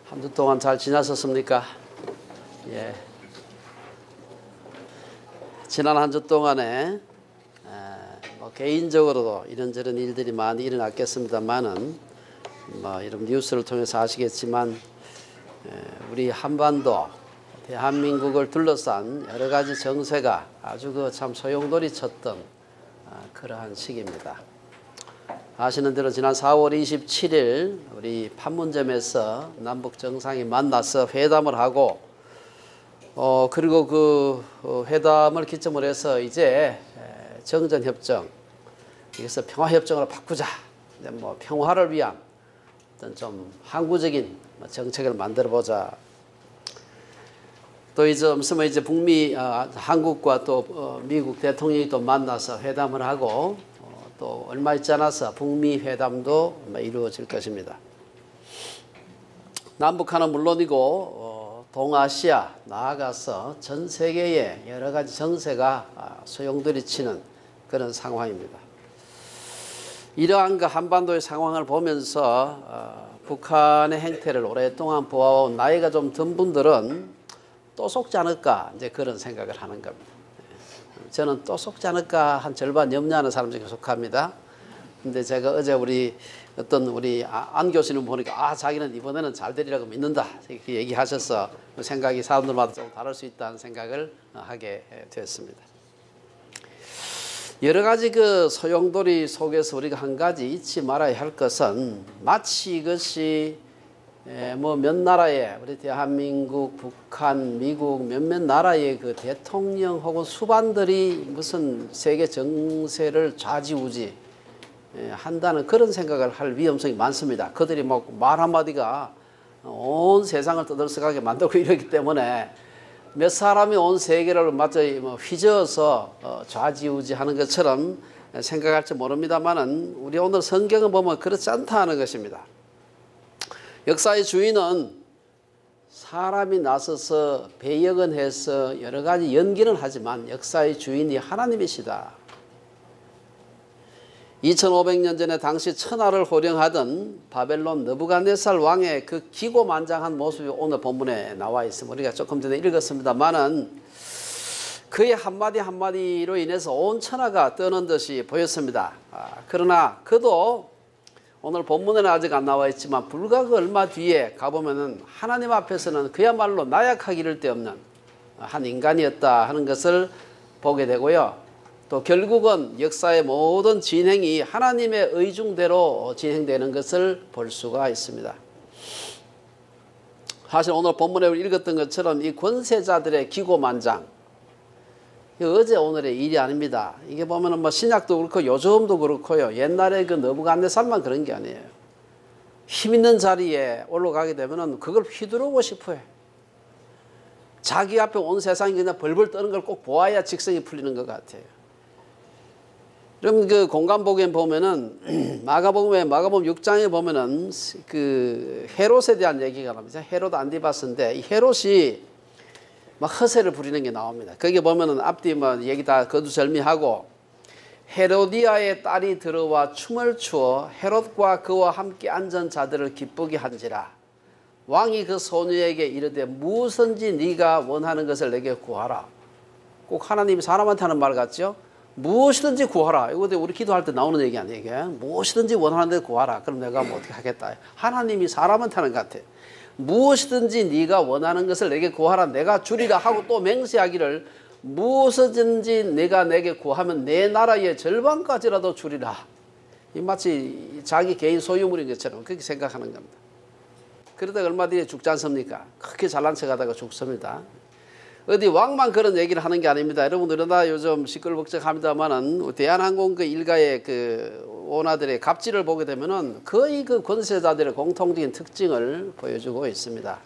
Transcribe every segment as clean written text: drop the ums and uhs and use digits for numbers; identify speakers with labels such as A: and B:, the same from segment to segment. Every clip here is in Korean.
A: 한 주 동안 잘 지나셨습니까? 예. 지난 한 주 동안에 뭐 개인적으로도 이런저런 일들이 많이 일어났겠습니다만은 뭐 이런 뉴스를 통해서 아시겠지만 우리 한반도 대한민국을 둘러싼 여러 가지 정세가 아주 참 소용돌이 쳤던 그러한 시기입니다. 아시는 대로 지난 4월 27일 우리 판문점에서 남북 정상이 만나서 회담을 하고 그리고 그 회담을 기점으로 해서 이제 정전협정, 여기서 평화협정으로 바꾸자. 뭐 평화를 위한 어떤 좀 항구적인 정책을 만들어보자. 또 이제 북미 한국과 또 미국 대통령이 또 만나서 회담을 하고 또 얼마 있지 않아서 북미 회담도 이루어질 것입니다. 남북한은 물론이고 동아시아 나아가서 전 세계의 여러 가지 정세가 소용돌이 치는 그런 상황입니다. 이러한 그 한반도의 상황을 보면서 북한의 행태를 오랫동안 보아온 나이가 좀 든 분들은 또 속지 않을까 이제 그런 생각을 하는 겁니다. 저는 또 속지 않을까 한 절반 염려하는 사람 중에 속합니다. 근데 제가 어제 우리 안 교수님 보니까 자기는 이번에는 잘 되리라고 믿는다 이렇게 얘기하셔서 생각이 사람들마다 좀 다를 수 있다는 생각을 하게 됐습니다. 여러 가지 그 소용돌이 속에서 우리가 한 가지 잊지 말아야 할 것은 마치 이것이 뭐 몇 나라의 우리 대한민국, 북한, 미국 몇몇 나라의 그 대통령 혹은 수반들이 무슨 세계 정세를 좌지우지 한다는 그런 생각을 할 위험성이 많습니다. 그들이 뭐 말 한마디가 온 세상을 떠들썩하게 만들고 이러기 때문에 몇 사람이 온 세계를 마저 휘저어서 좌지우지하는 것처럼 생각할지 모릅니다만은 우리 오늘 성경을 보면 그렇지 않다는 것입니다. 역사의 주인은 사람이 나서서 배역은 해서 여러 가지 연기는 하지만 역사의 주인이 하나님이시다. 2500년 전에 당시 천하를 호령하던 바벨론 느부갓네살 왕의 그 기고만장한 모습이 오늘 본문에 나와 있습니다. 우리가 조금 전에 읽었습니다만은 그의 한마디 한마디로 인해서 온 천하가 떠는 듯이 보였습니다. 그러나 그도 오늘 본문에는 아직 안 나와 있지만 불과 그 얼마 뒤에 가보면은 하나님 앞에서는 그야말로 나약하기 이를 데 없는 한 인간이었다 하는 것을 보게 되고요. 또 결국은 역사의 모든 진행이 하나님의 의중대로 진행되는 것을 볼 수가 있습니다. 사실 오늘 본문에 읽었던 것처럼 이 권세자들의 기고만장, 어제 오늘의 일이 아닙니다. 이게 보면은 뭐 신약도 그렇고 요즘도 그렇고요. 옛날에 그 느부갓네살만 그런 게 아니에요. 힘 있는 자리에 올라가게 되면은 그걸 휘두르고 싶어요. 자기 앞에 온 세상이 그냥 벌벌 떠는 걸 꼭 보아야 직성이 풀리는 것 같아요. 그럼 그 공간복에 보면은 마가복음 6장에 보면은 그 헤롯에 대한 얘기가 나옵니다. 헤롯 안디바스인데 이 헤롯이 막 허세를 부리는 게 나옵니다. 거기 보면은 앞뒤 뭐 얘기 다 거두절미하고 헤로디아의 딸이 들어와 춤을 추어 헤롯과 그와 함께 앉은 자들을 기쁘게 한지라. 왕이 그 소녀에게 이르되 무엇인지 네가 원하는 것을 내게 구하라. 꼭 하나님이 사람한테 하는 말 같죠? 무엇이든지 구하라. 이거 우리 기도할 때 나오는 얘기 아니에요? 이게? 무엇이든지 원하는 데 구하라. 그럼 내가 뭐 어떻게 하겠다. 하나님이 사람한테 하는 것 같아요. 무엇이든지 네가 원하는 것을 내게 구하라. 내가 주리라 하고 또 맹세하기를 무엇이든지 내가 내게 구하면 내 나라의 절반까지라도 주리라. 이 마치 자기 개인 소유물인 것처럼 그렇게 생각하는 겁니다. 그러다가 얼마 뒤에 죽지 않습니까? 그렇게 잘난 척하다가 죽습니다. 어디 왕만 그런 얘기를 하는 게 아닙니다. 여러분들 이러다 요즘 시끌벅적합니다만은 대한항공 그 일가의 그 오너들의 갑질을 보게 되면은 거의 그 권세자들의 공통적인 특징을 보여주고 있습니다.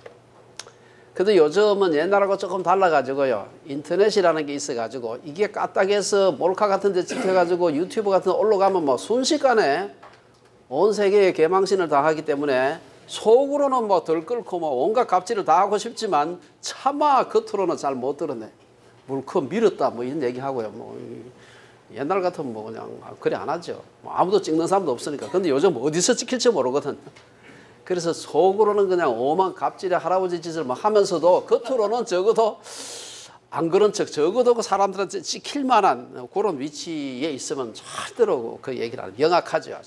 A: 그래도 요즘은 옛날하고 조금 달라가지고요. 인터넷이라는 게 있어가지고 이게 까딱해서 몰카 같은 데 찍혀가지고 유튜브 같은 데 올라가면 뭐 순식간에 온 세계에 개망신을 당하기 때문에 속으로는 뭐 덜 끓고 뭐 온갖 갑질을 다 하고 싶지만 차마 겉으로는 잘 못 드러내. 물커 밀었다 뭐 이런 얘기하고요. 뭐 옛날 같으면 뭐 그냥 그래 안 하죠. 뭐 아무도 찍는 사람도 없으니까. 근데 요즘 어디서 찍힐지 모르거든. 그래서 속으로는 그냥 오만 갑질의 할아버지 짓을 막 하면서도 겉으로는 적어도 안 그런 척, 적어도 그 사람들한테 찍힐 만한 그런 위치에 있으면 절대로 그 얘기를 안 명확하죠.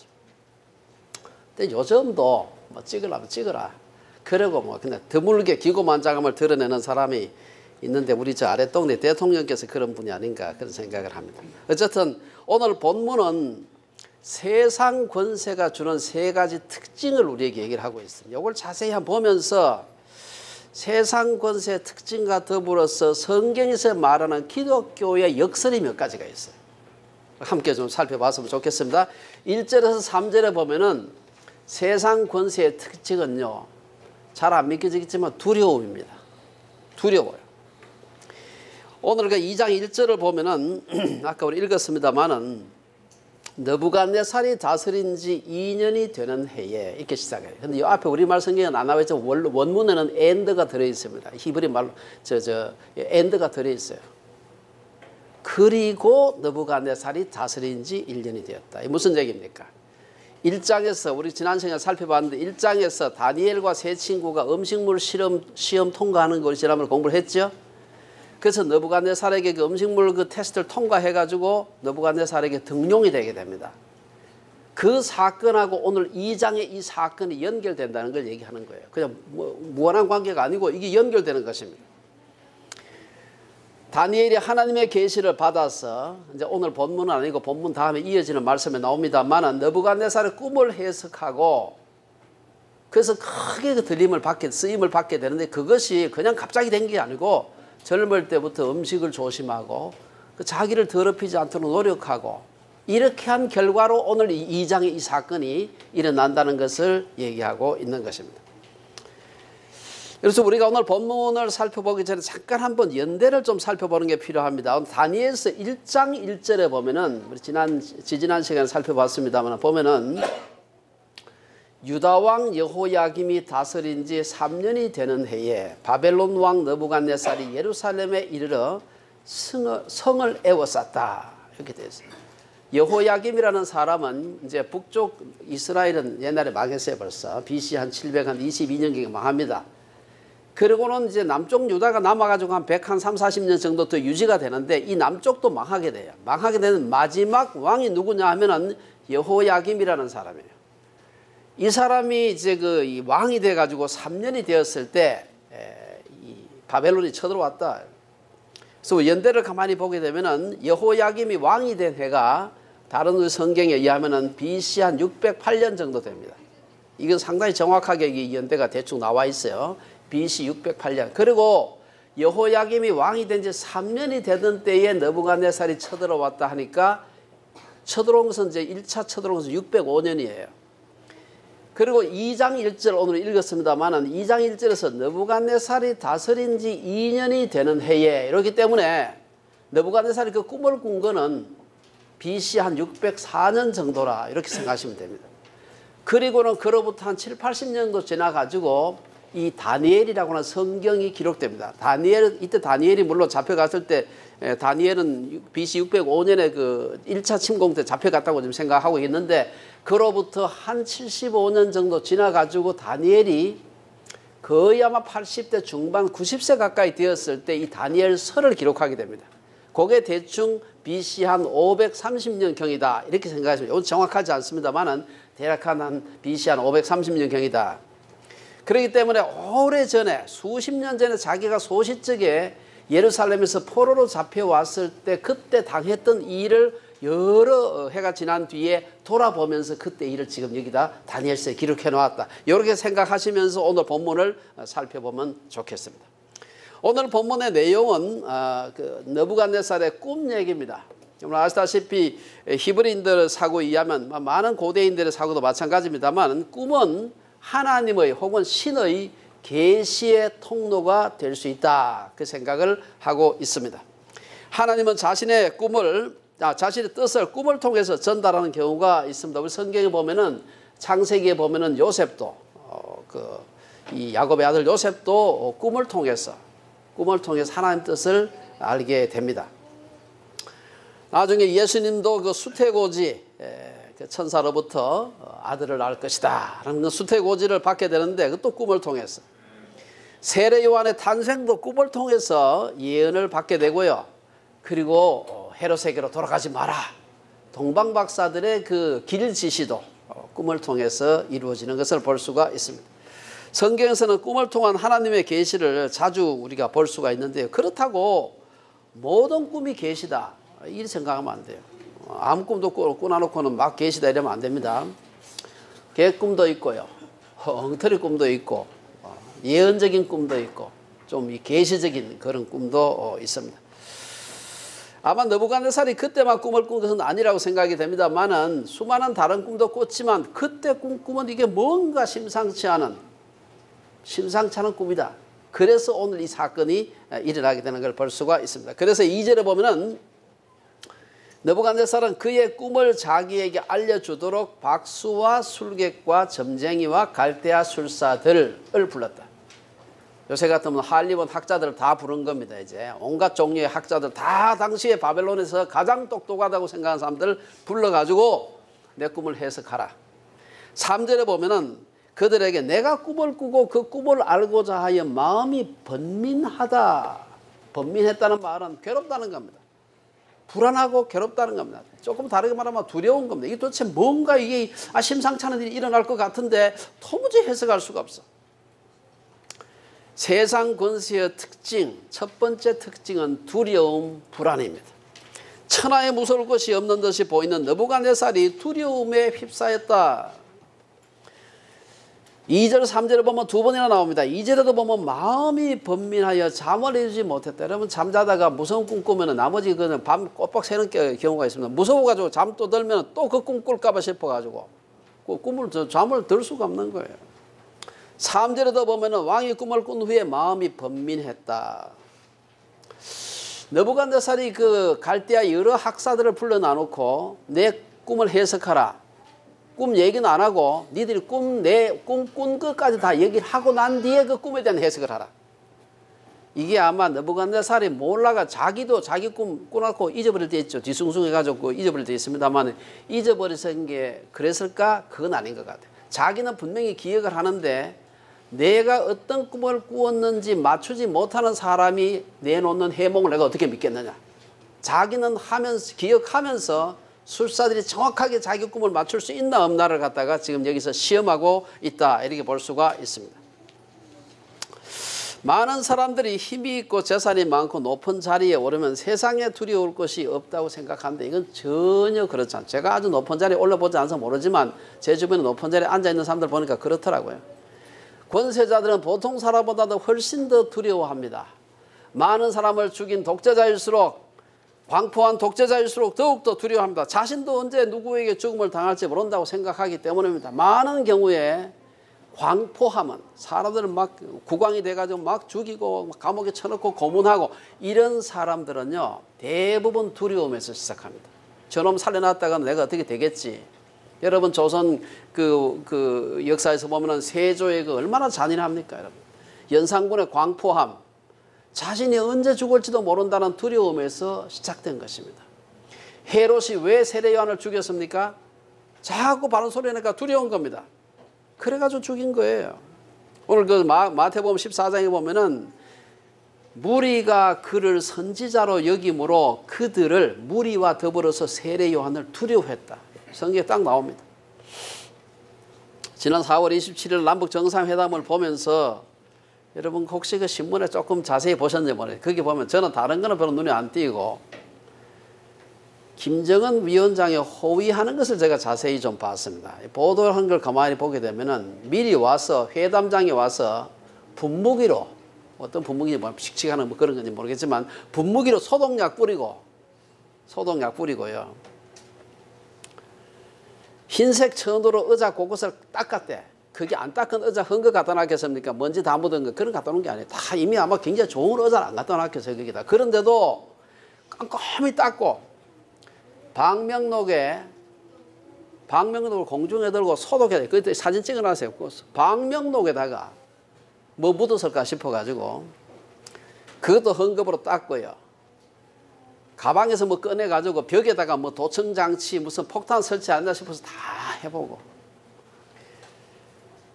A: 근데 요즘도 뭐 찍으려면 찍어라. 그러고 뭐 그냥 드물게 기고만장함을 드러내는 사람이 있는데 우리 저 아래 동네 대통령께서 그런 분이 아닌가 그런 생각을 합니다. 어쨌든 오늘 본문은 세상 권세가 주는 세 가지 특징을 우리에게 얘기를 하고 있습니다. 이걸 자세히 한번 보면서 세상 권세의 특징과 더불어서 성경에서 말하는 기독교의 역설이 몇 가지가 있어요. 함께 좀 살펴봤으면 좋겠습니다. 1절에서 3절에 보면은 세상 권세의 특징은요, 잘 안 믿겨지겠지만 두려움입니다. 두려워요. 오늘 그 2장 1절을 보면은 아까 우리 읽었습니다만은 느부갓네살이 다스린 지 2년이 되는 해에 이렇게 시작해요. 근데 이 앞에 우리말 성경은 안 나와 있지만 원문에는 엔드가 들어 있습니다. 히브리 말로 엔드가 들어 있어요. 그리고 느부갓네살이 다스린 지 1년이 되었다. 이게 무슨 얘기입니까? 1장에서 우리 지난 시간에 살펴봤는데 1장에서 다니엘과 세 친구가 음식물 시험 통과하는 걸 지난번에 공부를 했죠. 그래서 느부갓네살에게 그 음식물 그 테스트를 통과해가지고 느부갓네살에게 등용이 되게 됩니다. 그 사건하고 오늘 2장의 이 사건이 연결된다는 걸 얘기하는 거예요. 그냥 무한한 관계가 아니고 이게 연결되는 것입니다. 다니엘이 하나님의 계시를 받아서 이제 오늘 본문은 아니고 본문 다음에 이어지는 말씀에 나옵니다만 느부갓네살의 꿈을 해석하고 그래서 크게 그 쓰임을 받게 되는데 그것이 그냥 갑자기 된 게 아니고 젊을 때부터 음식을 조심하고 자기를 더럽히지 않도록 노력하고 이렇게 한 결과로 오늘 2장의 이 사건이 일어난다는 것을 얘기하고 있는 것입니다. 그래서 우리가 오늘 본문을 살펴보기 전에 잠깐 한번 연대를 좀 살펴보는 게 필요합니다. 다니엘서 1장 1절에 보면은 우리 지지난 시간에 살펴봤습니다만 보면은 유다 왕 여호야김이 다스린 지 3년이 되는 해에 바벨론 왕 느부갓네살이 예루살렘에 이르러 성을 에워쌌다. 이렇게 되어 있어요. 여호야김이라는 사람은 이제 북쪽 이스라엘은 옛날에 망했어요. 벌써 BC 한 722년경에 망합니다. 그리고는 이제 남쪽 유다가 남아가지고 한 130-40년 정도 더 유지가 되는데 이 남쪽도 망하게 돼요. 망하게 되는 마지막 왕이 누구냐 하면은 여호야김이라는 사람이에요. 이 사람이 이제 이 왕이 돼가지고 3년이 되었을 때 이 바벨론이 쳐들어왔다. 그래서 연대를 가만히 보게 되면은 여호야김이 왕이 된 해가 다른 성경에 의하면은 BC 한 608년 정도 됩니다. 이건 상당히 정확하게 이 연대가 대충 나와 있어요. BC 608년. 그리고 여호야김이 왕이 된 지 3년이 되던 때에 느부갓네살이 쳐들어왔다 하니까 쳐들어온 것은 이제 1차 쳐들어온 것은 605년이에요. 그리고 2장 1절 오늘 읽었습니다만 2장 1절에서 느부갓네살이 다스린 지 2년이 되는 해에 이렇기 때문에 느부갓네살이 그 꿈을 꾼 거는 BC 한 604년 정도라 이렇게 생각하시면 됩니다. 그리고는 그로부터 한 7, 80년도 지나가지고 이 다니엘이라고 하는 성경이 기록됩니다. 이때 다니엘이 물론 잡혀갔을 때 다니엘은 BC 605년에 그 1차 침공 때 잡혀갔다고 지금 생각하고 있는데 그로부터 한 75년 정도 지나가지고 다니엘이 거의 아마 80대 중반 90세 가까이 되었을 때 이 다니엘서를 기록하게 됩니다. 그게 대충 BC 한 530년경이다 이렇게 생각하시면 이건 정확하지 않습니다만 대략 한 BC 한 530년경이다. 그렇기 때문에 오래전에 수십 년 전에 자기가 소시적에 예루살렘에서 포로로 잡혀왔을 때 그때 당했던 일을 여러 해가 지난 뒤에 돌아보면서 그때 일을 지금 여기다 다니엘서에 기록해 놓았다. 이렇게 생각하시면서 오늘 본문을 살펴보면 좋겠습니다. 오늘 본문의 내용은 느부갓네살의 꿈 얘기입니다. 여러분 아시다시피 히브리인들 사고에 의하면 많은 고대인들의 사고도 마찬가지입니다만 꿈은 하나님의 혹은 신의 계시의 통로가 될 수 있다. 그 생각을 하고 있습니다. 하나님은 자신의 뜻을 꿈을 통해서 전달하는 경우가 있습니다. 우리 성경에 보면은 창세기에 보면은 요셉도 이 야곱의 아들 요셉도 꿈을 통해서 하나님 뜻을 알게 됩니다. 나중에 예수님도 그 수태고지 그 천사로부터 아들을 낳을 것이다 라는 수태고지를 받게 되는데 그것도 꿈을 통해서 세례 요한의 탄생도 꿈을 통해서 예언을 받게 되고요. 그리고 헤롯에게로 돌아가지 마라. 동방 박사들의 그 길 지시도 꿈을 통해서 이루어지는 것을 볼 수가 있습니다. 성경에서는 꿈을 통한 하나님의 계시를 자주 우리가 볼 수가 있는데요. 그렇다고 모든 꿈이 계시다 이렇게 생각하면 안 돼요. 아무 꿈도 꾸놔놓고는 막 계시다 이러면 안 됩니다. 개꿈도 있고요. 엉터리 꿈도 있고 예언적인 꿈도 있고 좀 계시적인 그런 꿈도 있습니다. 아마 너부갓네살이 그때만 꿈을 꾼 것은 아니라고 생각이 됩니다만은 수많은 다른 꿈도 꿨지만 그때 꿈은 이게 뭔가 심상치 않은 꿈이다. 그래서 오늘 이 사건이 일어나게 되는 걸 볼 수가 있습니다. 그래서 2절에 보면은 너부갓네살은 그의 꿈을 자기에게 알려주도록 박수와 술객과 점쟁이와 갈대아 술사들을 불렀다. 요새 같으면 할리우드 학자들을 다 부른 겁니다. 이제 온갖 종류의 학자들 다 당시에 바벨론에서 가장 똑똑하다고 생각하는 사람들을 불러가지고 내 꿈을 해석하라. 3절에 보면은 그들에게 내가 꿈을 꾸고 그 꿈을 알고자 하여 마음이 번민했다는 말은 괴롭다는 겁니다. 불안하고 괴롭다는 겁니다. 조금 다르게 말하면 두려운 겁니다. 이게 도대체 뭔가 이게 심상치 않은 일이 일어날 것 같은데 도무지 해석할 수가 없어. 세상 권세의 특징, 첫 번째 특징은 두려움, 불안입니다. 천하에 무서울 것이 없는 듯이 보이는 너부갓네살이 두려움에 휩싸였다. 2절, 3절에 보면 두 번이나 나옵니다. 2절에도 보면 마음이 번민하여 잠을 이루지 못했다. 여러분 잠자다가 무서운 꿈 꾸면 나머지 그는 밤 꼬박 새는 경우가 있습니다. 무서워가지고 잠 또 들면 또 그 꿈 꿀까봐 싶어가지고 잠을 들 수가 없는 거예요. 3절에도 보면 왕이 꿈을 꾼 후에 마음이 번민했다. 너부갓네살이 그 갈대아 여러 학사들을 불러놔놓고 내 꿈을 해석하라. 꿈 얘기는 안 하고 니들이 내 꿈 꾼 것까지 다 얘기를 하고 난 뒤에 그 꿈에 대한 해석을 하라. 이게 아마 너부갓네살이 몰라가 자기도 자기 꿈 꾸놓고 잊어버릴 때 있죠. 뒤숭숭해가지고 잊어버릴 때 있습니다만 잊어버리는 게 그랬을까? 그건 아닌 것 같아요. 자기는 분명히 기억을 하는데 내가 어떤 꿈을 꾸었는지 맞추지 못하는 사람이 내놓는 해몽을 내가 어떻게 믿겠느냐. 자기는 기억하면서 술사들이 정확하게 자기 꿈을 맞출 수 있나 없나를 갖다가 지금 여기서 시험하고 있다 이렇게 볼 수가 있습니다. 많은 사람들이 힘이 있고 재산이 많고 높은 자리에 오르면 세상에 두려울 것이 없다고 생각하는데 이건 전혀 그렇지 않아요. 제가 아주 높은 자리에 올라보지 않아서 모르지만 제 주변에 높은 자리에 앉아있는 사람들 보니까 그렇더라고요. 권세자들은 보통 사람보다도 훨씬 더 두려워합니다. 많은 사람을 죽인 독재자일수록 광포한 독재자일수록 더욱더 두려워합니다. 자신도 언제 누구에게 죽음을 당할지 모른다고 생각하기 때문입니다. 많은 경우에 광포함은 사람들을 막 국왕이 돼가지고 막 죽이고 감옥에 쳐넣고 고문하고 이런 사람들은요 대부분 두려움에서 시작합니다. 저놈 살려놨다가 내가 어떻게 되겠지. 여러분 조선 그 역사에서 보면은 세조의 그 얼마나 잔인합니까, 여러분. 연산군의 광포함, 자신이 언제 죽을지도 모른다는 두려움에서 시작된 것입니다. 헤롯이 왜 세례 요한을 죽였습니까? 자꾸 바른 소리 하니까 두려운 겁니다. 그래가지고 죽인 거예요. 오늘 그 마태복음 14장에 보면은 무리가 그를 선지자로 여김으로 그들을 무리와 더불어서 세례 요한을 두려워했다. 성경에 딱 나옵니다. 지난 4월 27일 남북 정상회담을 보면서 여러분 혹시 그 신문에 조금 자세히 보셨는지 모르겠어요. 거기 보면 저는 다른 거는 별로 눈에 안 띄고 김정은 위원장이 호위하는 것을 제가 자세히 좀 봤습니다. 보도한 걸 가만히 보게 되면은 미리 와서 회담장에 와서 분무기로 어떤 분무기인지 뭐 씩씩하는 뭐 그런 건지 모르겠지만 분무기로 소독약 뿌리고요. 흰색 천으로 의자 곳곳을 닦았대. 그게 안 닦은 의자 헌 거 갖다 놨겠습니까? 먼지 다 묻은 거 그런 거 갖다 놓은 게 아니에요. 다 이미 아마 굉장히 좋은 의자를 안 갖다 놨겠어요. 거기다. 그런데도 꼼꼼히 닦고 방명록을 공중에 들고 소독해야 돼. 그때 사진 찍어놨어요. 방명록에다가 뭐 묻었을까 싶어가지고 그것도 헌금으로 닦고요. 가방에서 뭐 꺼내가지고 벽에다가 뭐 도청장치 무슨 폭탄 설치한다 싶어서 다 해보고,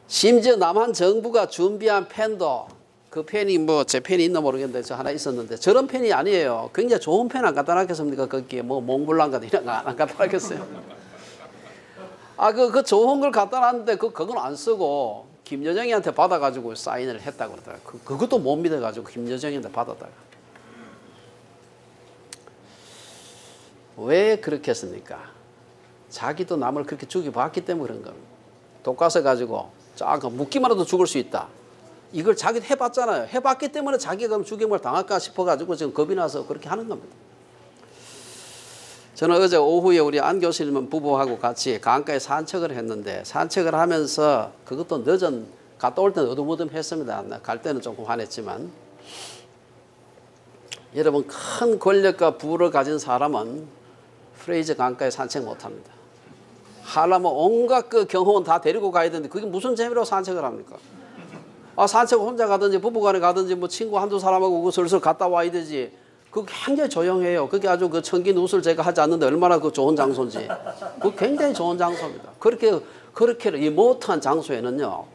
A: 심지어 남한 정부가 준비한 펜도, 그 펜이 뭐 제 펜이 있나 모르겠는데 저 하나 있었는데 저런 펜이 아니에요. 굉장히 좋은 펜 안 갖다 놨겠습니까? 거기에 뭐 몽블랑 같은 이런 거 안 갖다 놨겠어요. 그 좋은 걸 갖다 놨는데 그건 안 쓰고 김여정이한테 받아가지고 사인을 했다고 그러더라고요. 그것도 못 믿어가지고 김여정이한테 받았다가. 왜 그렇게 했습니까? 자기도 남을 그렇게 죽여봤기 때문에 그런 겁니다. 독가스 가지고 묻기만 해도 죽을 수 있다. 이걸 자기도 해봤잖아요. 해봤기 때문에 자기가 그럼 죽임을 당할까 싶어가지고 지금 겁이 나서 그렇게 하는 겁니다. 저는 어제 오후에 우리 안 교수님 부부하고 같이 강가에 산책을 했는데, 산책을 하면서 그것도 늦은, 갔다 올 때는 어두머듬했습니다. 갈 때는 조금 화냈지만, 여러분 큰 권력과 부를 가진 사람은 프레이저 강가에 산책 못합니다. 하려면 온갖 그 경호원 다 데리고 가야 되는데 그게 무슨 재미로 산책을 합니까? 산책 혼자 가든지 부부간에 가든지 뭐 친구 한두 사람하고 슬슬 갔다 와야 되지. 그거 굉장히 조용해요. 그게 아주 그 청기 누술 제가 하지 않는데 얼마나 그 좋은 장소인지. 그거 굉장히 좋은 장소입니다. 그렇게 리모트한 장소에는요,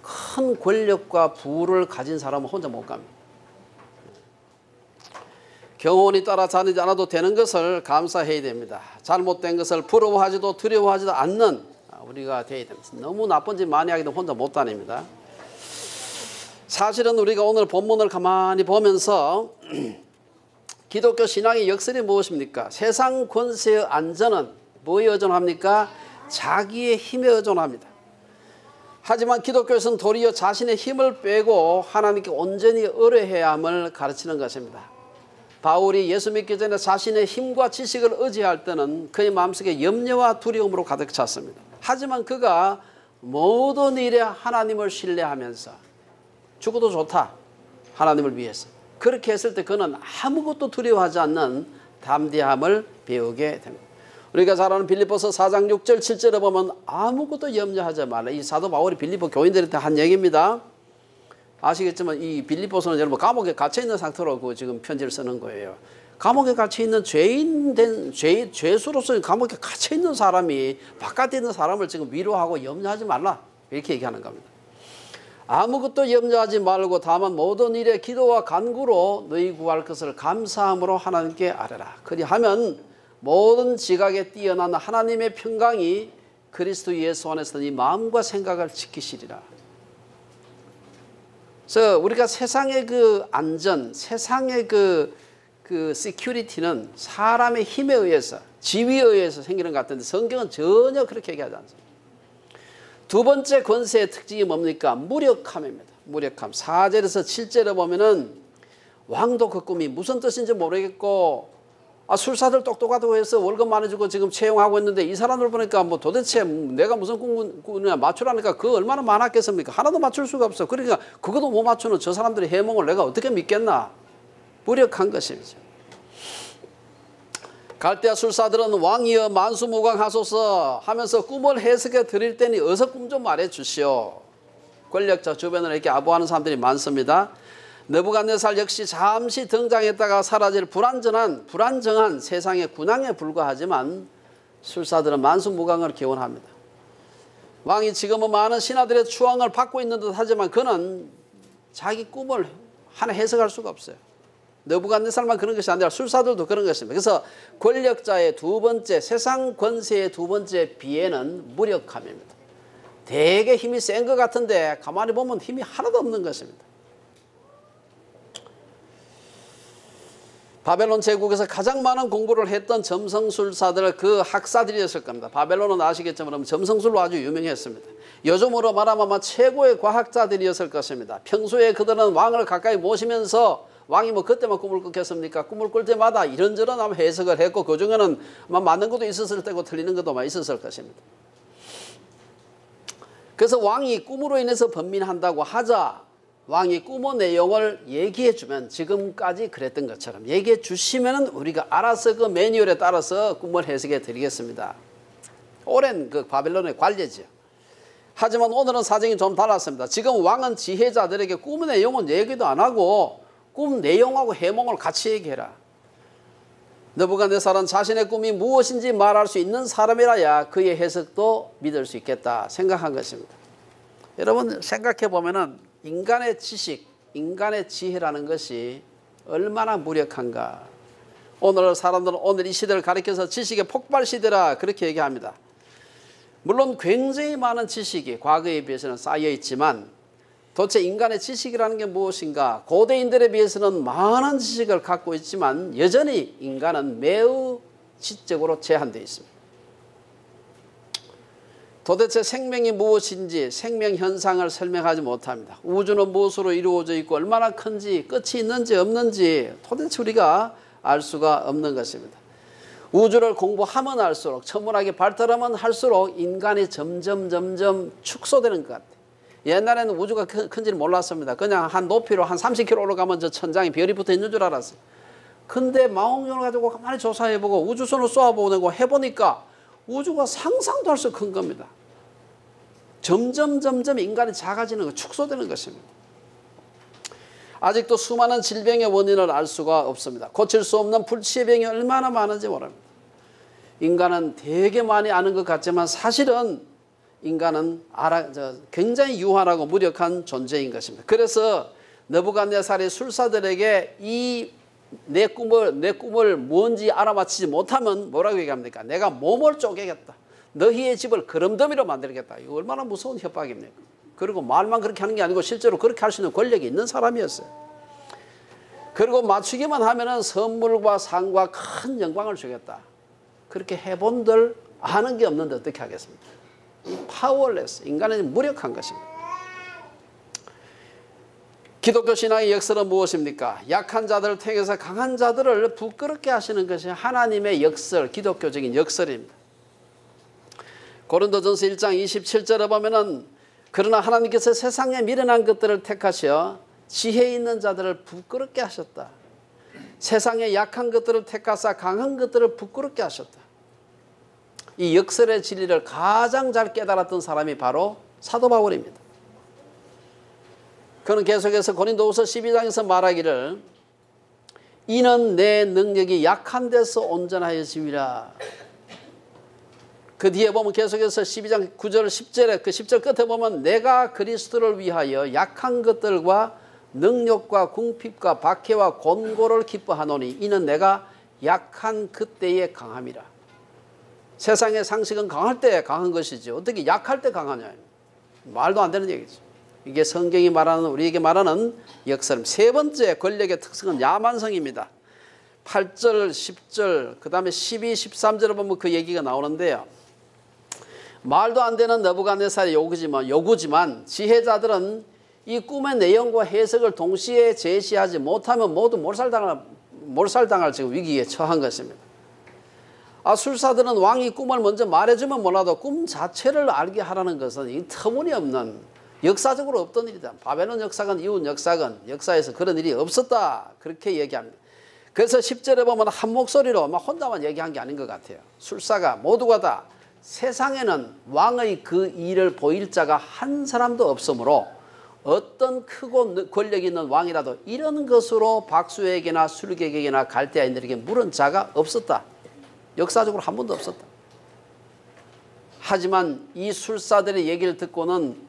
A: 큰 권력과 부를 가진 사람은 혼자 못 갑니다. 경호원이 따라다니지 않아도 되는 것을 감사해야 됩니다. 잘못된 것을 부러워하지도 두려워하지도 않는 우리가 되어야 됩니다. 너무 나쁜 짓 많이 하기도 혼자 못 다닙니다. 사실은 우리가 오늘 본문을 가만히 보면서 기독교 신앙의 역설이 무엇입니까? 세상 권세의 안전은 뭐에 의존합니까? 자기의 힘에 의존합니다. 하지만 기독교에서는 도리어 자신의 힘을 빼고 하나님께 온전히 의뢰해야 함을 가르치는 것입니다. 바울이 예수 믿기 전에 자신의 힘과 지식을 의지할 때는 그의 마음속에 염려와 두려움으로 가득 찼습니다. 하지만 그가 모든 일에 하나님을 신뢰하면서 죽어도 좋다, 하나님을 위해서, 그렇게 했을 때 그는 아무것도 두려워하지 않는 담대함을 배우게 됩니다. 우리가 잘 아는 빌립보서 4장 6절 7절에 보면 아무것도 염려하지 말라. 이 사도 바울이 빌립보 교인들한테 한 얘기입니다. 아시겠지만 이 빌립보서는 여러분 감옥에 갇혀있는 상태로 지금 편지를 쓰는 거예요. 감옥에 갇혀있는 죄수로서 감옥에 갇혀있는 사람이 바깥에 있는 사람을 지금 위로하고 염려하지 말라, 이렇게 얘기하는 겁니다. 아무것도 염려하지 말고 다만 모든 일에 기도와 간구로 너희 구할 것을 감사함으로 하나님께 아뢰라. 그리하면 모든 지각에 뛰어난 하나님의 평강이 그리스도 예수 안에서 네 마음과 생각을 지키시리라. 그래서 우리가 세상의 그 안전, 세상의 그 시큐리티는 사람의 힘에 의해서, 지위에 의해서 생기는 것 같은데 성경은 전혀 그렇게 얘기하지 않습니다. 두 번째 권세의 특징이 뭡니까? 무력함입니다. 무력함. 4절에서 7절에 보면은 왕도 그 꿈이 무슨 뜻인지 모르겠고, 술사들 똑똑하다고 해서 월급 많이 주고 지금 채용하고 있는데 이 사람들 보니까 뭐 도대체 내가 무슨 꿈이냐 맞추라니까 그거 얼마나 많았겠습니까? 하나도 맞출 수가 없어. 그러니까 그것도 못 맞추는 저 사람들의 해몽을 내가 어떻게 믿겠나? 무력한 것이죠. 갈대아 술사들은 왕이여 만수무강하소서 하면서 꿈을 해석해 드릴 테니 어서 꿈 좀 말해 주시오. 권력자 주변으로 이렇게 아부하는 사람들이 많습니다. 느부갓네살 역시 잠시 등장했다가 사라질 불안정한 세상의 군왕에 불과하지만 술사들은 만수무강을 기원합니다. 왕이 지금은 많은 신하들의 추앙을 받고 있는 듯 하지만 그는 자기 꿈을 하나 해석할 수가 없어요. 느부갓네살만 그런 것이 아니라 술사들도 그런 것입니다. 그래서 권력자의 두 번째, 세상 권세의 두 번째 비애는 무력함입니다. 되게 힘이 센 것 같은데 가만히 보면 힘이 하나도 없는 것입니다. 바벨론 제국에서 가장 많은 공부를 했던 점성술사들, 그 학사들이었을 겁니다. 바벨론은 아시겠지만 점성술로 아주 유명했습니다. 요즘으로 말하면 최고의 과학자들이었을 것입니다. 평소에 그들은 왕을 가까이 모시면서 왕이 뭐 그때만 꿈을 꿨겠습니까? 꿈을 꿀 때마다 이런저런 아마 해석을 했고 그 중에는 맞는 것도 있었을 테고 틀리는 것도 막 있었을 것입니다. 그래서 왕이 꿈으로 인해서 번민한다고 하자 왕이 꿈의 내용을 얘기해 주면, 지금까지 그랬던 것처럼 얘기해 주시면 우리가 알아서 그 매뉴얼에 따라서 꿈을 해석해 드리겠습니다. 오랜 그 바벨론의 관례죠. 하지만 오늘은 사정이 좀 달랐습니다. 지금 왕은 지혜자들에게 꿈의 내용은 얘기도 안 하고 꿈 내용하고 해몽을 같이 얘기해라. 느부갓네살은 자신의 꿈이 무엇인지 말할 수 있는 사람이라야 그의 해석도 믿을 수 있겠다 생각한 것입니다. 여러분 생각해 보면은 인간의 지식, 인간의 지혜라는 것이 얼마나 무력한가. 오늘 사람들은 오늘 이 시대를 가리켜서 지식의 폭발 시대라 그렇게 얘기합니다. 물론 굉장히 많은 지식이 과거에 비해서는 쌓여 있지만 도대체 인간의 지식이라는 게 무엇인가? 고대인들에 비해서는 많은 지식을 갖고 있지만 여전히 인간은 매우 지적으로 제한되어 있습니다. 도대체 생명이 무엇인지 생명 현상을 설명하지 못합니다. 우주는 무엇으로 이루어져 있고 얼마나 큰지 끝이 있는지 없는지 도대체 우리가 알 수가 없는 것입니다. 우주를 공부하면 할수록 천문학이 발달하면 할수록 인간이 점점 축소되는 것 같아요. 옛날에는 우주가 큰지를 몰랐습니다. 그냥 한 높이로 한 30km 올라가면 저 천장에 별이 붙어 있는 줄 알았어요. 근데 망원경을 가지고 가만히 조사해보고 우주선을 쏘아보고 해보니까 우주가 상상도 할 수 큰 겁니다. 점점 인간이 작아지는 거, 축소되는 것입니다. 아직도 수많은 질병의 원인을 알 수가 없습니다. 고칠 수 없는 불치의 병이 얼마나 많은지 모릅니다. 인간은 되게 많이 아는 것 같지만 사실은 인간은 굉장히 유한하고 무력한 존재인 것입니다. 그래서 느부갓네살이 술사들에게 내 꿈을 뭔지 알아맞히지 못하면 뭐라고 얘기합니까? 내가 몸을 쪼개겠다. 너희의 집을 거름더미로 만들겠다. 이거 얼마나 무서운 협박입니까? 그리고 말만 그렇게 하는 게 아니고 실제로 그렇게 할 수 있는 권력이 있는 사람이었어요. 그리고 맞추기만 하면은 선물과 상과 큰 영광을 주겠다. 그렇게 해본들 아는 게 없는데 어떻게 하겠습니까? 파워레스, 인간은 무력한 것입니다. 기독교 신앙의 역설은 무엇입니까? 약한 자들을 통해서 강한 자들을 부끄럽게 하시는 것이 하나님의 역설, 기독교적인 역설입니다. 고린도전서 1장 27절에 보면은 그러나 하나님께서 세상에 미련한 것들을 택하셔 지혜 있는 자들을 부끄럽게 하셨다. 세상에 약한 것들을 택하사 강한 것들을 부끄럽게 하셨다. 이 역설의 진리를 가장 잘 깨달았던 사람이 바로 사도 바울입니다. 그는 계속해서 고린도후서 12장에서 말하기를 이는 내 능력이 약한 데서 온전하여짐이라. 그 뒤에 보면 계속해서 12장 9절 10절에 그 10절 끝에 보면 내가 그리스도를 위하여 약한 것들과 능력과 궁핍과 박해와 곤고를 기뻐하노니 이는 내가 약한 그때에 강함이라. 세상의 상식은 강할 때 강한 것이지 어떻게 약할 때 강하냐. 말도 안 되는 얘기죠. 이게 성경이 말하는 우리에게 말하는 역설. 세 번째 권력의 특성은 야만성입니다. 8절 10절 그 다음에 12, 13절을 보면 그 얘기가 나오는데요. 말도 안 되는 느부갓네살의 요구지만 지혜자들은 이 꿈의 내용과 해석을 동시에 제시하지 못하면 모두 몰살당할 지금 위기에 처한 것입니다. 술사들은 왕이 꿈을 먼저 말해주면 몰라도 꿈 자체를 알게 하라는 것은 이 터무니없는 역사적으로 없던 일이다. 바벨론 역사건 이웃 역사에서 그런 일이 없었다. 그렇게 얘기합니다. 그래서 10절에 보면 한 목소리로 막 혼자만 얘기한 게 아닌 것 같아요. 술사가 모두가 다 세상에는 왕의 그 일을 보일 자가 한 사람도 없으므로 어떤 크고 권력 있는 왕이라도 이런 것으로 박수에게나 술객에게나 갈대아인들에게 물은 자가 없었다. 역사적으로 한 번도 없었다. 하지만 이 술사들의 얘기를 듣고는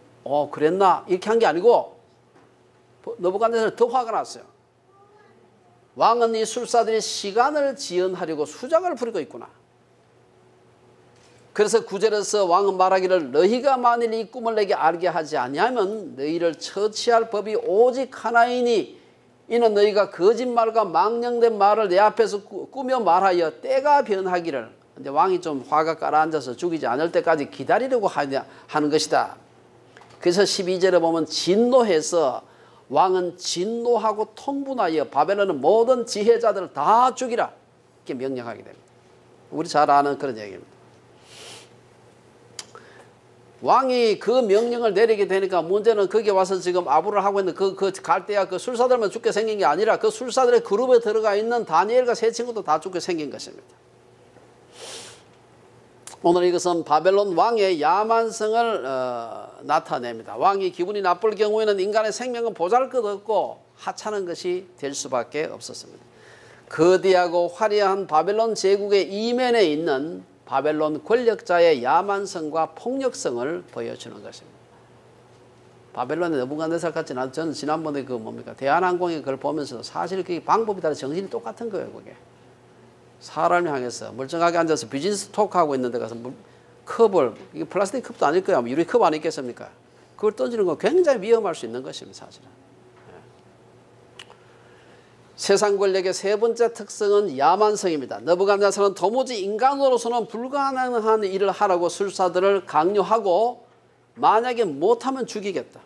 A: 그랬나 이렇게 한 게 아니고 느부갓네살은 더 화가 났어요. 왕은 이 술사들이 시간을 지연하려고 수작을 부리고 있구나. 그래서 9절에서 왕은 말하기를 너희가 만일 이 꿈을 내게 알게 하지 아니하면 너희를 처치할 법이 오직 하나이니 이는 너희가 거짓말과 망령된 말을 내 앞에서 꾸며 말하여 때가 변하기를. 근데 왕이 좀 화가 가라앉아서 죽이지 않을 때까지 기다리려고 하는 것이다. 그래서 12절에 보면 진노해서 왕은 진노하고 통분하여 바벨론의 모든 지혜자들을 다 죽이라 이렇게 명령하게 됩니다. 우리 잘 아는 그런 얘기입니다. 왕이 그 명령을 내리게 되니까 문제는 거기에 와서 지금 아부를 하고 있는 그 갈대아 그 술사들만 죽게 생긴 게 아니라 그 술사들의 그룹에 들어가 있는 다니엘과 세 친구도 다 죽게 생긴 것입니다. 오늘 이것은 바벨론 왕의 야만성을 나타냅니다. 왕이 기분이 나쁠 경우에는 인간의 생명은 보잘것없고 하찮은 것이 될 수밖에 없었습니다. 거대하고 화려한 바벨론 제국의 이면에 있는 바벨론 권력자의 야만성과 폭력성을 보여주는 것입니다. 바벨론의 느부갓네살 같지 않아도 저는 지난번에 그 뭡니까 대한항공의 그걸 보면서 사실 그게 방법이 다르 정신이 똑같은 거예요. 그게 사람을 향해서 멀쩡하게 앉아서 비즈니스 토크하고 있는데 가서 컵을, 이게 플라스틱 컵도 아닐 거야. 유리 컵 아니겠습니까? 그걸 던지는 건 굉장히 위험할 수 있는 것입니다. 사실은. 세상 권력의 세 번째 특성은 야만성입니다. 느부갓네살은 도무지 인간으로서는 불가능한 일을 하라고 술사들을 강요하고 만약에 못하면 죽이겠다.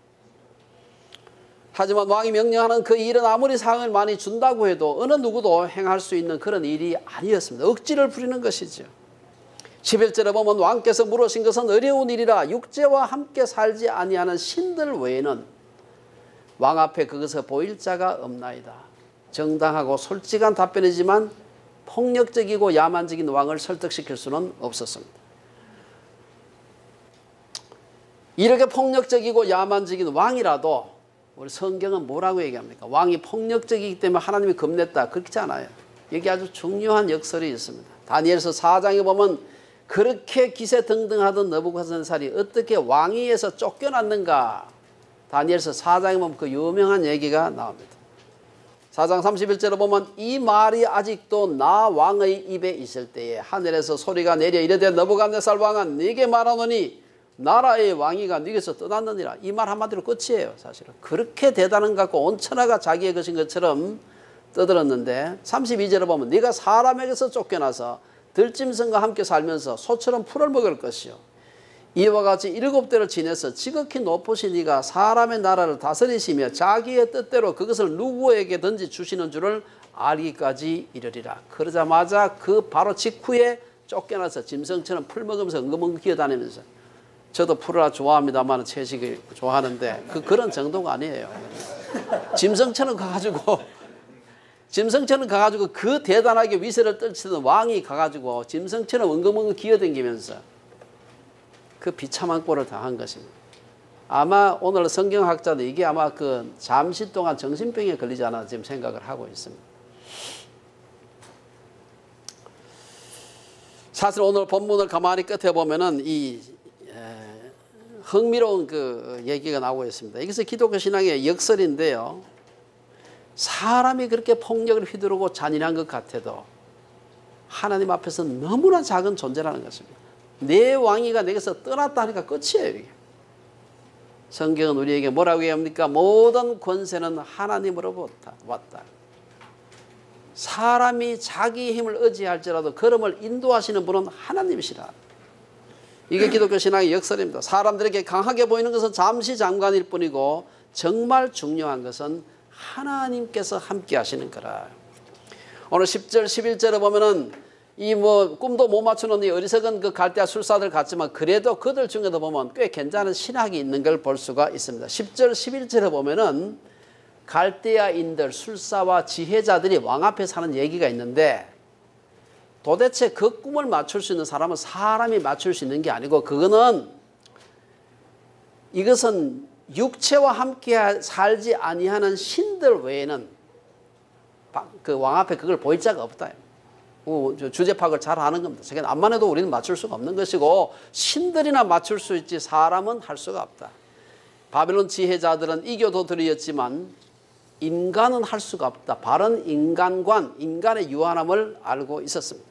A: 하지만 왕이 명령하는 그 일은 아무리 상을 많이 준다고 해도 어느 누구도 행할 수 있는 그런 일이 아니었습니다. 억지를 부리는 것이죠. 11절에 보면 왕께서 물으신 것은 어려운 일이라 육체와 함께 살지 아니하는 신들 외에는 왕 앞에 그것을 보일 자가 없나이다. 정당하고 솔직한 답변이지만 폭력적이고 야만적인 왕을 설득시킬 수는 없었습니다. 이렇게 폭력적이고 야만적인 왕이라도 우리 성경은 뭐라고 얘기합니까? 왕이 폭력적이기 때문에 하나님이 겁냈다. 그렇지 않아요. 여기 아주 중요한 역설이 있습니다. 다니엘서 4장에 보면 그렇게 기세등등하던 느부갓네살이 어떻게 왕위에서 쫓겨났는가. 다니엘서 4장에 보면 그 유명한 얘기가 나옵니다. 4장 31절에 보면 이 말이 아직도 나 왕의 입에 있을 때에 하늘에서 소리가 내려 이르되 느부갓네살 왕아 네게 말하노니 나라의 왕위가 네게서 떠났느니라. 이 말 한마디로 끝이에요. 사실은 그렇게 대단한 것 같고 온 천하가 자기의 것인 것처럼 떠들었는데 32절에 보면 네가 사람에게서 쫓겨나서 들짐승과 함께 살면서 소처럼 풀을 먹을 것이요 이와 같이 7대를 지내서 지극히 높으신 이가 사람의 나라를 다스리시며 자기의 뜻대로 그것을 누구에게든지 주시는 줄을 알기까지 이르리라. 그러자마자 그 바로 직후에 쫓겨나서 짐승처럼 풀 먹으면서 엉금엉금 기어다니면서 저도 풀을 좋아합니다만 채식을 좋아하는데 그런 정도가 아니에요. 짐승처럼 가가지고 그 대단하게 위세를 떨치던 왕이 가가지고 짐승처럼 엉금엉금 기어다니면서 그 비참한 꼴을 당한 것입니다. 아마 오늘 성경학자도 이게 아마 그 잠시 동안 정신병에 걸리지 않았나 지금 생각을 하고 있습니다. 사실 오늘 본문을 가만히 끝에 보면은 이 흥미로운 그 얘기가 나오고 있습니다. 이것은 기독교 신앙의 역설인데요. 사람이 그렇게 폭력을 휘두르고 잔인한 것 같아도 하나님 앞에서 너무나 작은 존재라는 것입니다. 내 왕위가 내게서 떠났다 하니까 끝이에요. 이게. 성경은 우리에게 뭐라고 얘기합니까? 모든 권세는 하나님으로 왔다. 사람이 자기 힘을 의지할지라도 걸음을 인도하시는 분은 하나님이시라. 이게 기독교 신앙의 역설입니다. 사람들에게 강하게 보이는 것은 잠시 잠깐일 뿐이고 정말 중요한 것은 하나님께서 함께 하시는 거라. 오늘 10절 11절에 보면은 이 뭐 꿈도 못 맞추는 이 어리석은 그 갈대아 술사들 같지만 그래도 그들 중에도 보면 꽤 괜찮은 신학이 있는 걸 볼 수가 있습니다. 10절 11절에 보면은 갈대아인들 술사와 지혜자들이 왕 앞에 사는 얘기가 있는데 도대체 그 꿈을 맞출 수 있는 사람은 사람이 맞출 수 있는 게 아니고 이것은 육체와 함께 살지 아니하는 신들 외에는 그 왕 앞에 그걸 보일 자가 없다. 주제 파악을 잘 하는 겁니다. 암만 해도 우리는 맞출 수가 없는 것이고 신들이나 맞출 수 있지 사람은 할 수가 없다. 바벨론 지혜자들은 이교도들이었지만 인간은 할 수가 없다. 바른 인간관, 인간의 유한함을 알고 있었습니다.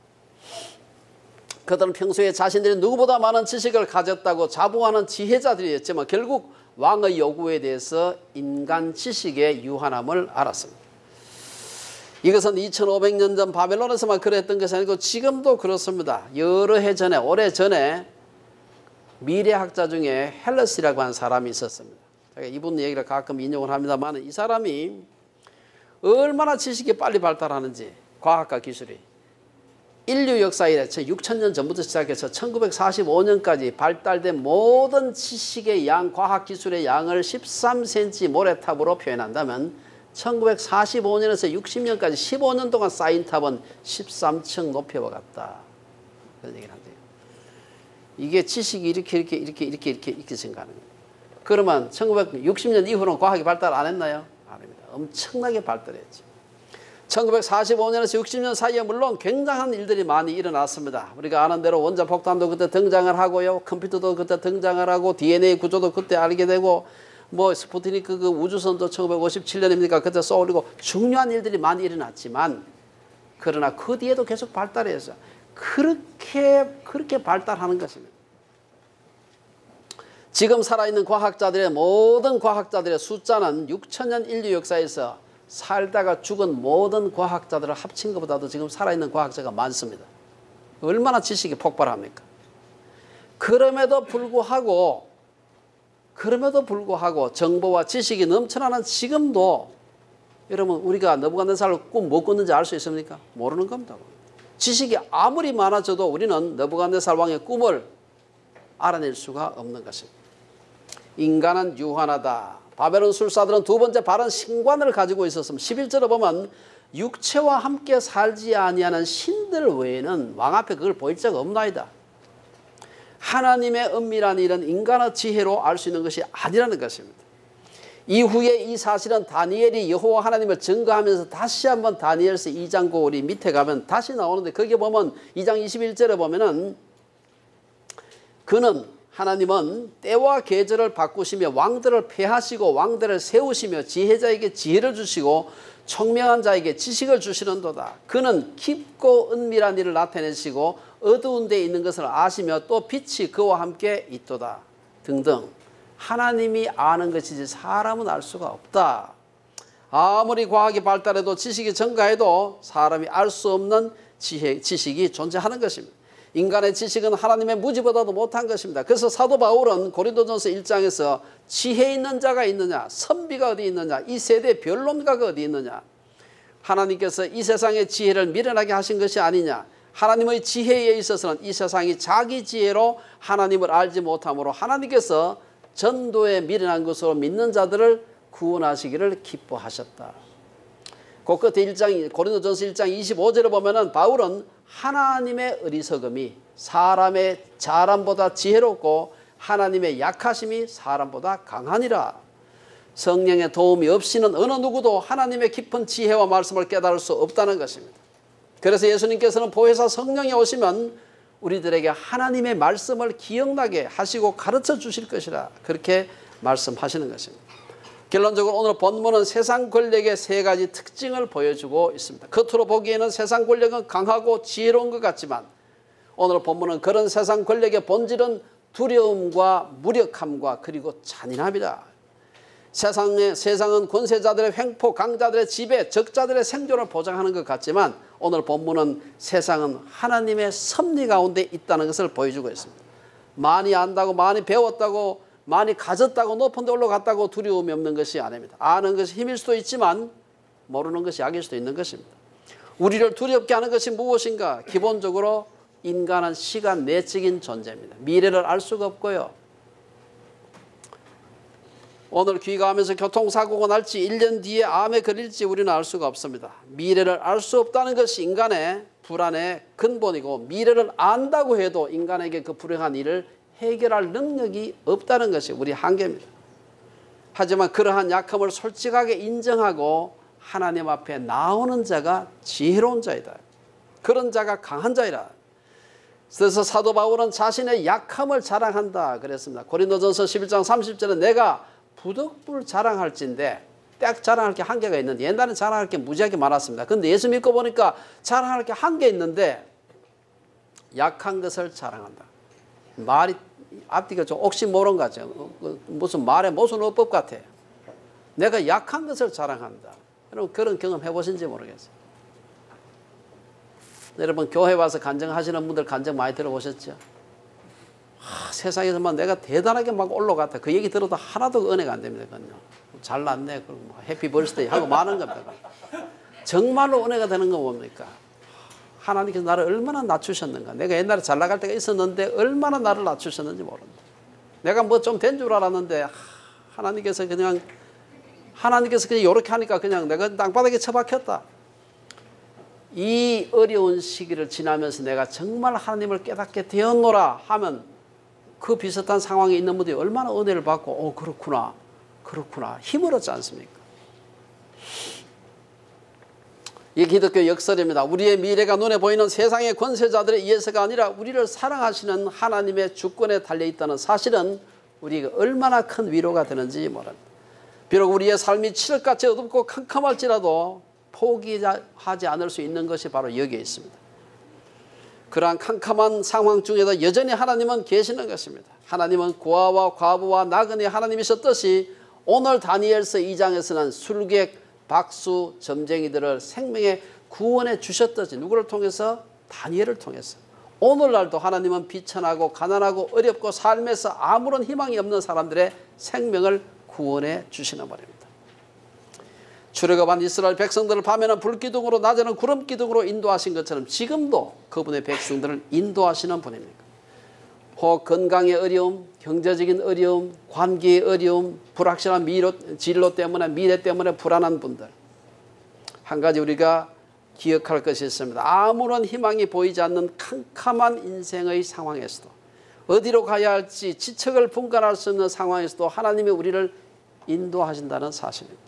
A: 그들은 평소에 자신들이 누구보다 많은 지식을 가졌다고 자부하는 지혜자들이었지만 결국 왕의 요구에 대해서 인간 지식의 유한함을 알았습니다. 이것은 2500년 전 바벨론에서만 그랬던 것이 아니고 지금도 그렇습니다. 여러 해 전에, 오래전에 미래학자 중에 헬러스라고 하는 사람이 있었습니다. 제가 이분 얘기를 가끔 인용을 합니다만 이 사람이 얼마나 지식이 빨리 발달하는지 과학과 기술이 인류 역사 이래 6000년 전부터 시작해서 1945년까지 발달된 모든 지식의 양, 과학기술의 양을 13cm 모래탑으로 표현한다면 1945년에서 60년까지 15년 동안 쌓인 탑은 13층 높이와 같다. 그런 얘기를 한대요. 이게 지식이 이렇게 생각하는 거예요. 그러면 1960년 이후로는 과학이 발달 안 했나요? 아닙니다. 엄청나게 발달했죠. 1945년에서 60년 사이에 물론 굉장한 일들이 많이 일어났습니다. 우리가 아는 대로 원자폭탄도 그때 등장을 하고요. 컴퓨터도 그때 등장을 하고 DNA 구조도 그때 알게 되고 뭐 스푸트니크 그 우주선도 1957년입니까? 그때 쏘리고 중요한 일들이 많이 일어났지만 그러나 그 뒤에도 계속 발달해서 그렇게 발달하는 것입니다. 지금 살아있는 과학자들의 모든 과학자들의 숫자는 6천년 인류 역사에서 살다가 죽은 모든 과학자들을 합친 것보다도 지금 살아있는 과학자가 많습니다. 얼마나 지식이 폭발합니까? 그럼에도 불구하고 정보와 지식이 넘쳐나는 지금도 여러분 우리가 느부갓네살을 꿈 못 꿨는지 알 수 있습니까? 모르는 겁니다. 지식이 아무리 많아져도 우리는 느부갓네살 왕의 꿈을 알아낼 수가 없는 것입니다. 인간은 유한하다. 바벨론 술사들은 두 번째 바른 신관을 가지고 있었습니다. 11절에 보면 육체와 함께 살지 아니하는 신들 외에는 왕 앞에 그걸 보일 적 없나이다. 하나님의 은밀한 일은 인간의 지혜로 알 수 있는 것이 아니라는 것입니다. 이후에 이 사실은 다니엘이 여호와 하나님을 증거하면서 다시 한번 다니엘서 2장 고리 밑에 가면 다시 나오는데 거기에 보면 2장 21절에 보면은 하나님은 때와 계절을 바꾸시며 왕들을 폐하시고 왕들을 세우시며 지혜자에게 지혜를 주시고 총명한 자에게 지식을 주시는도다. 그는 깊고 은밀한 일을 나타내시고 어두운 데 있는 것을 아시며 또 빛이 그와 함께 있도다. 등등. 하나님이 아는 것이지 사람은 알 수가 없다. 아무리 과학이 발달해도 지식이 증가해도 사람이 알 수 없는 지식이 존재하는 것입니다. 인간의 지식은 하나님의 무지보다도 못한 것입니다. 그래서 사도 바울은 고린도전서 1장에서 지혜 있는 자가 있느냐, 선비가 어디 있느냐, 이 세대 변론가가 어디 있느냐, 하나님께서 이 세상의 지혜를 미련하게 하신 것이 아니냐, 하나님의 지혜에 있어서는 이 세상이 자기 지혜로 하나님을 알지 못하므로 하나님께서 전도에 미련한 것으로 믿는 자들을 구원하시기를 기뻐하셨다. 그 끝에 고린도전서 1장 25절에 보면은 바울은 하나님의 어리석음이 사람의 잘함보다 지혜롭고 하나님의 약하심이 사람보다 강하니라. 성령의 도움이 없이는 어느 누구도 하나님의 깊은 지혜와 말씀을 깨달을 수 없다는 것입니다. 그래서 예수님께서는 보혜사 성령이 오시면 우리들에게 하나님의 말씀을 기억나게 하시고 가르쳐 주실 것이라 그렇게 말씀하시는 것입니다. 결론적으로 오늘 본문은 세상 권력의 세 가지 특징을 보여주고 있습니다. 겉으로 보기에는 세상 권력은 강하고 지혜로운 것 같지만 오늘 본문은 그런 세상 권력의 본질은 두려움과 무력함과 그리고 잔인함이다. 세상은 권세자들의 횡포, 강자들의 지배, 적자들의 생존을 보장하는 것 같지만 오늘 본문은 세상은 하나님의 섭리 가운데 있다는 것을 보여주고 있습니다. 많이 안다고, 많이 배웠다고, 많이 가졌다고, 높은 데 올라갔다고 두려움이 없는 것이 아닙니다. 아는 것이 힘일 수도 있지만 모르는 것이 약일 수도 있는 것입니다. 우리를 두렵게 하는 것이 무엇인가? 기본적으로 인간은 시간 내적인 존재입니다. 미래를 알 수가 없고요. 오늘 귀가하면서 교통사고가 날지 1년 뒤에 암에 걸릴지 우리는 알 수가 없습니다. 미래를 알 수 없다는 것이 인간의 불안의 근본이고 미래를 안다고 해도 인간에게 그 불행한 일을 해결할 능력이 없다는 것이 우리 한계입니다. 하지만 그러한 약함을 솔직하게 인정하고 하나님 앞에 나오는 자가 지혜로운 자이다. 그런 자가 강한 자이다. 그래서 사도 바울은 자신의 약함을 자랑한다 그랬습니다. 고린도전서 11장 30절에 내가 부득불 자랑할진데 딱 자랑할 게 한계가 있는데 옛날에는 자랑할 게 무지하게 많았습니다. 그런데 예수 믿고 보니까 자랑할 게 한계 있는데 약한 것을 자랑한다. 말이 앞뒤가 좀 옥시모론 같죠. 무슨 말의 모순어법 같아. 내가 약한 것을 자랑한다. 여러분 그런 경험 해보신지 모르겠어요. 여러분 교회 와서 간증하시는 분들 간증 많이 들어보셨죠? 세상에서만 내가 대단하게 막 올라갔다. 그 얘기 들어도 하나도 은혜가 안 됩니다. 그건요. 잘났네. 그리고 뭐 해피 벌스데이 하고 많은 겁니다. 정말로 은혜가 되는 건 뭡니까? 하나님께서 나를 얼마나 낮추셨는가. 내가 옛날에 잘 나갈 때가 있었는데 얼마나 나를 낮추셨는지 모른다. 내가 뭐 좀 된 줄 알았는데 하나님께서 그냥 이렇게 하니까 그냥 내가 땅바닥에 처박혔다. 이 어려운 시기를 지나면서 내가 정말 하나님을 깨닫게 되었노라 하면 그 비슷한 상황에 있는 분들이 얼마나 은혜를 받고 그렇구나 힘을 얻지 않습니까? 이 기독교 역설입니다. 우리의 미래가 눈에 보이는 세상의 권세자들에 의해서가 아니라 우리를 사랑하시는 하나님의 주권에 달려있다는 사실은 우리가 얼마나 큰 위로가 되는지 모릅니다. 비록 우리의 삶이 칠흑같이 어둡고 캄캄할지라도 포기하지 않을 수 있는 것이 바로 여기에 있습니다. 그러한 캄캄한 상황 중에도 여전히 하나님은 계시는 것입니다. 하나님은 고아와 과부와 나그네 하나님이셨듯이 오늘 다니엘서 2장에서는 술객, 박수, 점쟁이들을 생명의 구원해 주셨듯이 누구를 통해서? 다니엘을 통해서. 오늘날도 하나님은 비천하고 가난하고 어렵고 삶에서 아무런 희망이 없는 사람들의 생명을 구원해 주시는 말입니다. 출애굽한 이스라엘 백성들을 밤에는 불기둥으로 낮에는 구름기둥으로 인도하신 것처럼 지금도 그분의 백성들을 인도하시는 분입니다. 혹 건강의 어려움, 경제적인 어려움, 관계의 어려움, 불확실한 진로 때문에 미래 때문에 불안한 분들, 한 가지 우리가 기억할 것이 있습니다. 아무런 희망이 보이지 않는 캄캄한 인생의 상황에서도, 어디로 가야 할지 지척을 분간할 수 없는 상황에서도 하나님이 우리를 인도하신다는 사실입니다.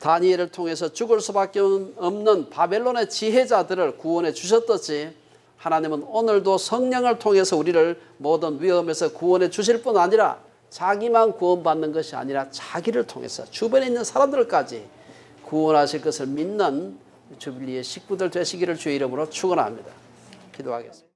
A: 다니엘을 통해서 죽을 수밖에 없는 바벨론의 지혜자들을 구원해 주셨듯이 하나님은 오늘도 성령을 통해서 우리를 모든 위험에서 구원해 주실 뿐 아니라 자기만 구원받는 것이 아니라 자기를 통해서 주변에 있는 사람들까지 구원하실 것을 믿는 주빌리의 식구들 되시기를 주의 이름으로 축원합니다. 기도하겠습니다.